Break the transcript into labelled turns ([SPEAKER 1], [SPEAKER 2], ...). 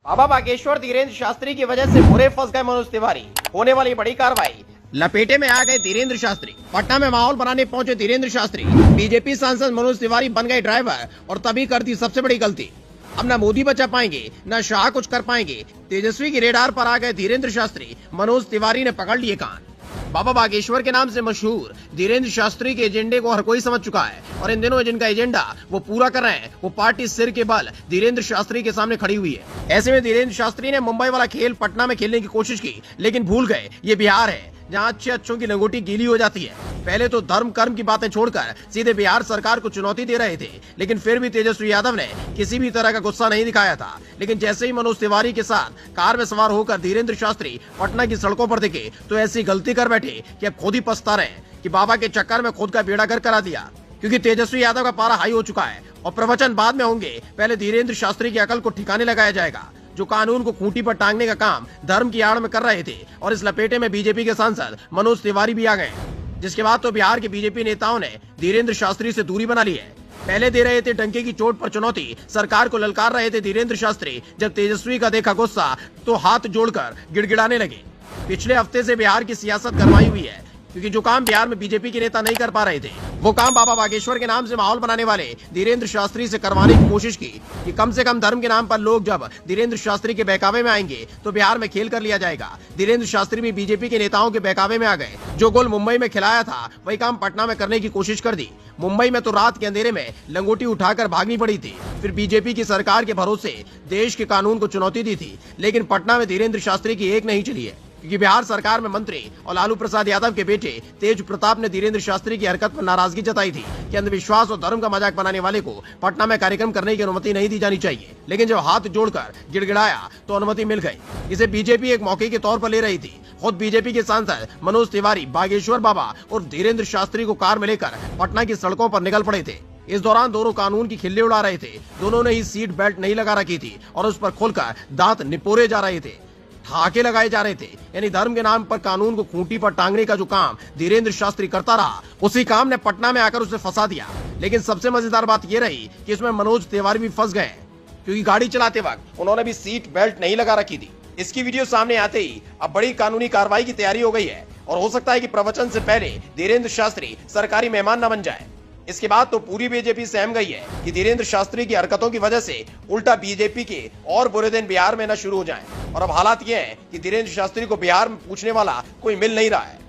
[SPEAKER 1] बाबा बागेश्वर धीरेन्द्र शास्त्री की वजह से बुरे फंस गए मनोज तिवारी। होने वाली बड़ी कार्रवाई, लपेटे में आ गए धीरेन्द्र शास्त्री। पटना में माहौल बनाने पहुंचे धीरेन्द्र शास्त्री। बीजेपी सांसद मनोज तिवारी बन गए ड्राइवर और तभी कर दी सबसे बड़ी गलती। अब न मोदी बचा पाएंगे न शाह कुछ कर पाएंगे। तेजस्वी की रेडार पर आ गए धीरेन्द्र शास्त्री। मनोज तिवारी ने पकड़ लिए कान। बाबा बागेश्वर के नाम से मशहूर धीरेन्द्र शास्त्री के एजेंडे को हर कोई समझ चुका है और इन दिनों जिनका एजेंडा वो पूरा कर रहे हैं, वो पार्टी सिर के बल धीरेन्द्र शास्त्री के सामने खड़ी हुई है। ऐसे में धीरेन्द्र शास्त्री ने मुंबई वाला खेल पटना में खेलने की कोशिश की, लेकिन भूल गए ये बिहार है जहाँ अच्छों की लंगोटी गीली हो जाती है। पहले तो धर्म कर्म की बातें छोड़कर सीधे बिहार सरकार को चुनौती दे रहे थे, लेकिन फिर भी तेजस्वी यादव ने किसी भी तरह का गुस्सा नहीं दिखाया था। लेकिन जैसे ही मनोज तिवारी के साथ कार में सवार होकर धीरेन्द्र शास्त्री पटना की सड़कों पर दिखे तो ऐसी गलती कर बैठे कि अब खुद ही पछता रहे कि बाबा के चक्कर में खुद का बेड़ा गर्क करा दिया। क्योंकि तेजस्वी यादव का पारा हाई हो चुका है और प्रवचन बाद में होंगे, पहले धीरेन्द्र शास्त्री की अकल को ठिकाने लगाया जाएगा जो कानून को खूंटी पर टांगने का काम धर्म की आड़ में कर रहे थे। और इस लपेटे में बीजेपी के सांसद मनोज तिवारी भी आ गए, जिसके बाद तो बिहार के बीजेपी नेताओं ने धीरेन्द्र शास्त्री से दूरी बना ली है। पहले दे रहे थे डंके की चोट पर चुनौती, सरकार को ललकार रहे थे धीरेन्द्र शास्त्री। जब तेजस्वी का देखा गुस्सा तो हाथ जोड़कर गिड़गिड़ाने लगे। पिछले हफ्ते से बिहार की सियासत गरमाई हुई है, क्योंकि जो काम बिहार में बीजेपी के नेता नहीं कर पा रहे थे, वो काम बाबा बागेश्वर के नाम से माहौल बनाने वाले धीरेन्द्र शास्त्री से करवाने की कोशिश की कि कम से कम धर्म के नाम पर लोग जब धीरेन्द्र शास्त्री के बहकावे में आएंगे तो बिहार में खेल कर लिया जाएगा। धीरेन्द्र शास्त्री भी बीजेपी के नेताओं के बहकावे में आ गए। जो गोल मुंबई में खिलाया था वही काम पटना में करने की कोशिश कर दी। मुंबई में तो रात के अंधेरे में लंगोटी उठाकर भागनी पड़ी थी, फिर बीजेपी की सरकार के भरोसे देश के कानून को चुनौती दी थी। लेकिन पटना में धीरेन्द्र शास्त्री की एक नहीं चली है, क्योंकि बिहार सरकार में मंत्री और लालू प्रसाद यादव के बेटे तेज प्रताप ने धीरेन्द्र शास्त्री की हरकत पर नाराजगी जताई थी कि अंधविश्वास और धर्म का मजाक बनाने वाले को पटना में कार्यक्रम करने की अनुमति नहीं दी जानी चाहिए। लेकिन जब हाथ जोड़कर गिड़गिड़ाया तो अनुमति मिल गई। इसे बीजेपी एक मौके के तौर पर ले रही थी। खुद बीजेपी के सांसद मनोज तिवारी बागेश्वर बाबा और धीरेन्द्र शास्त्री को कार में लेकर पटना की सड़कों पर निकल पड़े थे। इस दौरान दोनों कानून की खिल्ली उड़ा रहे थे। दोनों ने ही सीट बेल्ट नहीं लगा रखी थी और उस पर खोलकर दांत निपोरे जा रहे थे, ठाके लगाए जा रहे थे। यानी धर्म के नाम पर कानून को खूंटी पर टांगने का जो काम धीरेन्द्र शास्त्री करता रहा, उसी काम ने पटना में आकर उसे फंसा दिया। लेकिन सबसे मजेदार बात यह रही कि इसमें मनोज तिवारी भी फंस गए, क्योंकि गाड़ी चलाते वक्त उन्होंने भी सीट बेल्ट नहीं लगा रखी थी। इसकी वीडियो सामने आते ही अब बड़ी कानूनी कार्रवाई की तैयारी हो गई है और हो सकता है कि प्रवचन से पहले धीरेन्द्र शास्त्री सरकारी मेहमान न बन जाए। इसके बाद तो पूरी बीजेपी सहम गई है कि धीरेन्द्र शास्त्री की हरकतों की वजह से उल्टा बीजेपी के और बुरे दिन बिहार में न शुरू हो जाएं। और अब हालात ये हैं कि धीरेन्द्र शास्त्री को बिहार में पूछने वाला कोई मिल नहीं रहा है।